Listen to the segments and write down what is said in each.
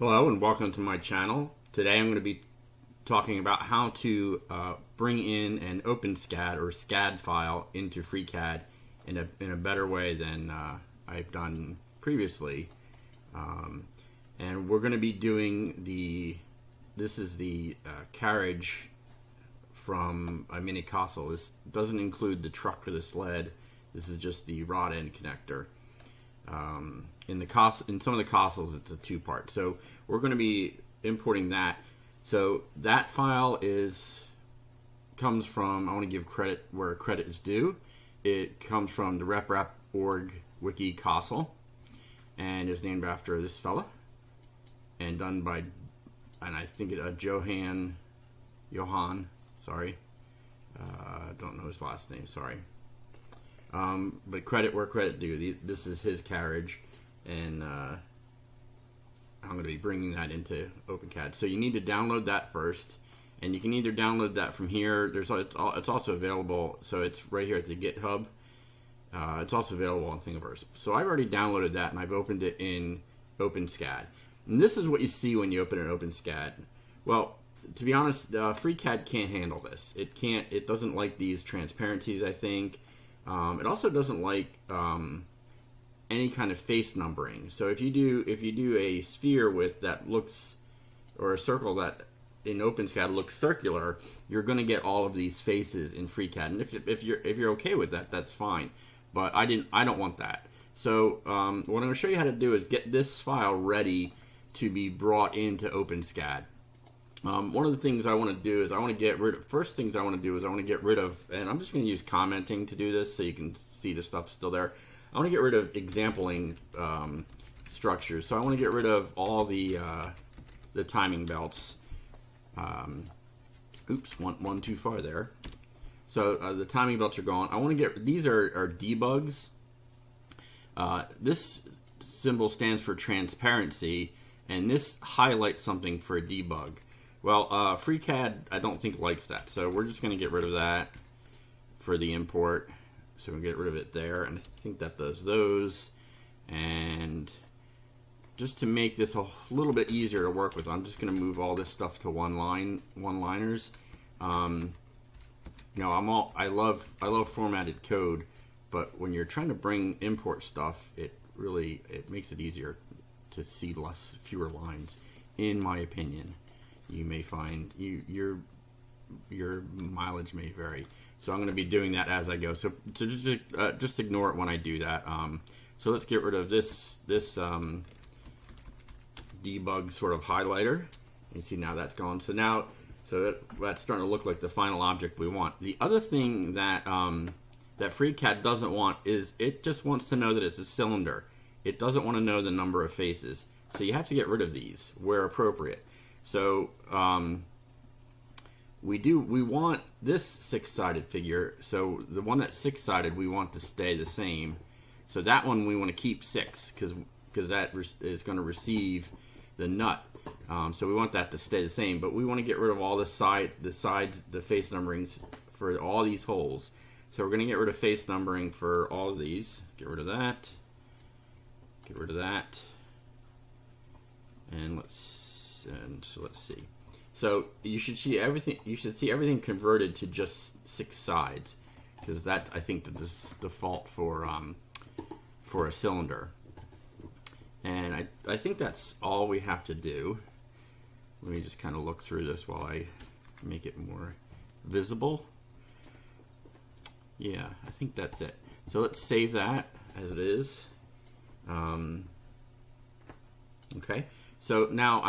Hello and welcome to my channel. Today I'm going to be talking about how to bring in an OpenSCAD or SCAD file into FreeCAD in a better way than I've done previously. And we're going to be doing this is the carriage from a min-kossel. This doesn't include the truck or the sled. This is just the rod end connector. In some of the kossels, it's a two-part. So we're going to be importing that. So that file comes from, I want to give credit where credit is due. It comes from the reprap.org wiki kossel, and is named after this fella, and done by, and I think Johan, sorry, don't know his last name, sorry. But credit where credit due. This is his carriage, and I'm going to be bringing that into OpenSCAD. So you need to download that first, and you can either download that from here. It's also available, so it's right here at the GitHub. It's also available on Thingiverse. So I've already downloaded that, and I've opened it in OpenSCAD. And this is what you see when you open an OpenSCAD. Well, to be honest, FreeCAD can't handle this. It doesn't like these transparencies, I think. It also doesn't like any kind of face numbering. So if you do a sphere with that looks, or a circle that in OpenSCAD looks circular, you're going to get all of these faces in FreeCAD. And if you're okay with that, that's fine. But I don't want that. So what I'm going to show you how to do is get this file ready to be brought into OpenSCAD. One of the things I want to do is I want to get rid of, and I'm just going to use commenting to do this so you can see the stuff still there. I want to get rid of exampling structures. So I want to get rid of all the timing belts. Oops, one too far there. So the timing belts are gone. I want to get, these are debugs. This symbol stands for transparency, and this highlights something for a debug. Well, FreeCAD, I don't think likes that, so we're just going to get rid of that for the import. So we'll get rid of it there, and I think that does those. And just to make this a little bit easier to work with, I'm just going to move all this stuff to one-liners. You know, I love formatted code, but when you're trying to import stuff, it makes it easier to see fewer lines, in my opinion. You may find your mileage may vary. So I'm going to be doing that as I go. So just ignore it when I do that. So let's get rid of this debug sort of highlighter. You see now that's gone. So now that's starting to look like the final object we want. The other thing that that FreeCAD doesn't want is it just wants to know that it's a cylinder. It doesn't want to know the number of faces. So you have to get rid of these where appropriate. So we want this six-sided figure. So the one that's six-sided we want to stay the same. So that one we want to keep 6 because that is going to receive the nut. So we want that to stay the same. But we want to get rid of all the sides, the face numberings for all these holes. So we're going to get rid of face numbering for all of these. Get rid of that. Get rid of that. And so let's see. So you should see everything. You should see everything converted to just 6 sides, because that's, I think, the default for a cylinder. And I think that's all we have to do. Let me just kind of look through this while I make it more visible. Yeah, I think that's it. So let's save that as it is. Okay. So now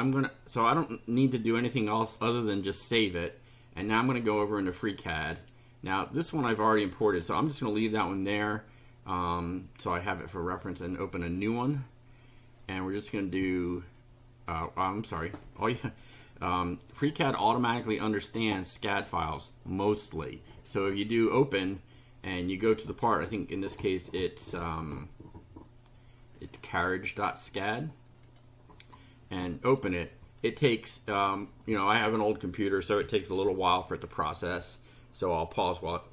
so I don't need to do anything else other than just save it. And now I'm going to go over into FreeCAD. Now this one I've already imported, so I'm just going to leave that one there. So I have it for reference and open a new one. And we're just going to do, I'm sorry. Oh yeah. FreeCAD automatically understands SCAD files mostly. So if you do open and you go to the part, I think in this case it's carriage.scad. And open it, it takes, you know, I have an old computer, so it takes a little while for it to process. So I'll pause while,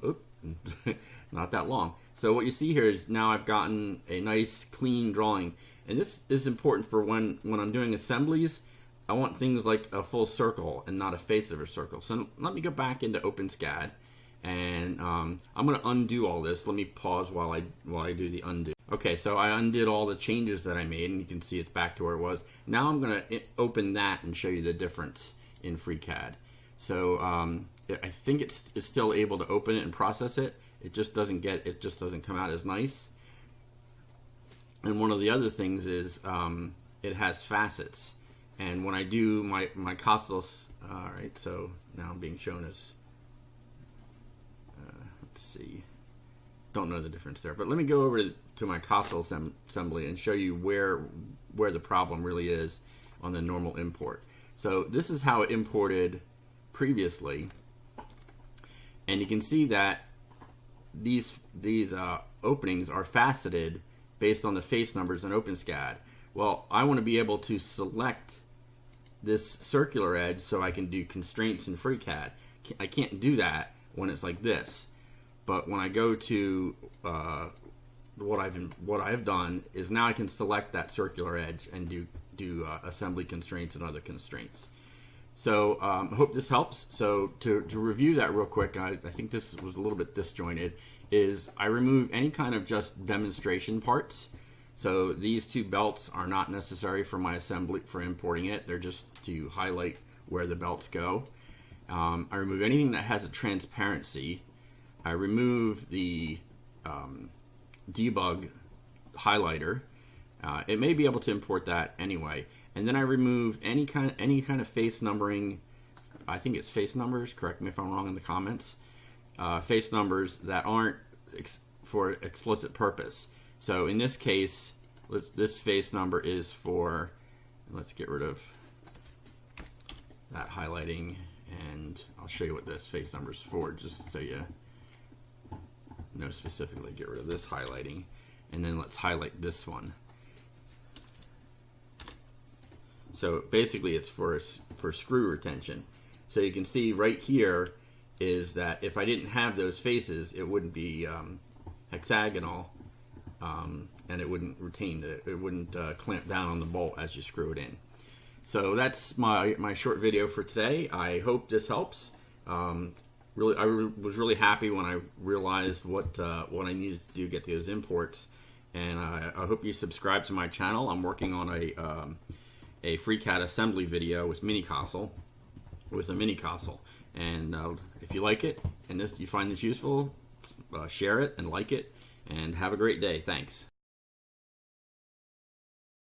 not that long. So what you see here is now I've gotten a nice clean drawing. And this is important for when I'm doing assemblies. I want things like a full circle and not a face of a circle. So let me go back into OpenSCAD, and I'm going to undo all this. Let me pause while I do the undo. Okay, so I undid all the changes that I made, and you can see it's back to where it was. Now I'm going to open that and show you the difference in FreeCAD. So I think it's still able to open it and process it. It just doesn't come out as nice. And one of the other things is it has facets. And when I do my kossels, all right, so now I'm being shown as, let's see, don't know the difference there. But let me go over to my kossel assembly and show you where the problem really is on the normal import. So this is how it imported previously. And you can see that these openings are faceted based on the face numbers in OpenSCAD. Well, I want to be able to select this circular edge so I can do constraints in FreeCAD. I can't do that when it's like this. But when I go to what I've done is now I can select that circular edge and do assembly constraints and other constraints. So I hope this helps. So to review that real quick, I think this was a little bit disjointed, is I remove any kind of just demonstration parts. So these two belts are not necessary for my assembly, for importing it. They're just to highlight where the belts go. I remove anything that has a transparency. I remove the debug highlighter. It may be able to import that anyway. And then I remove any kind of face numbering. I think it's face numbers. Correct me if I'm wrong in the comments. Face numbers that aren't for explicit purpose. So in this case, this face number is for. Let's get rid of that highlighting, and I'll show you what this face number is for, just so you know specifically. Get rid of this highlighting, and then let's highlight this one. So basically it's for screw retention. So you can see right here is that if I didn't have those faces, it wouldn't be hexagonal, and it wouldn't retain it wouldn't clamp down on the bolt as you screw it in. So that's my short video for today. I hope this helps. I was really happy when I realized what I needed to do to get those imports, and I hope you subscribe to my channel. I'm working on a FreeCAD assembly video with min-kossel, and if you like it and you find this useful, share it and like it, and have a great day. Thanks.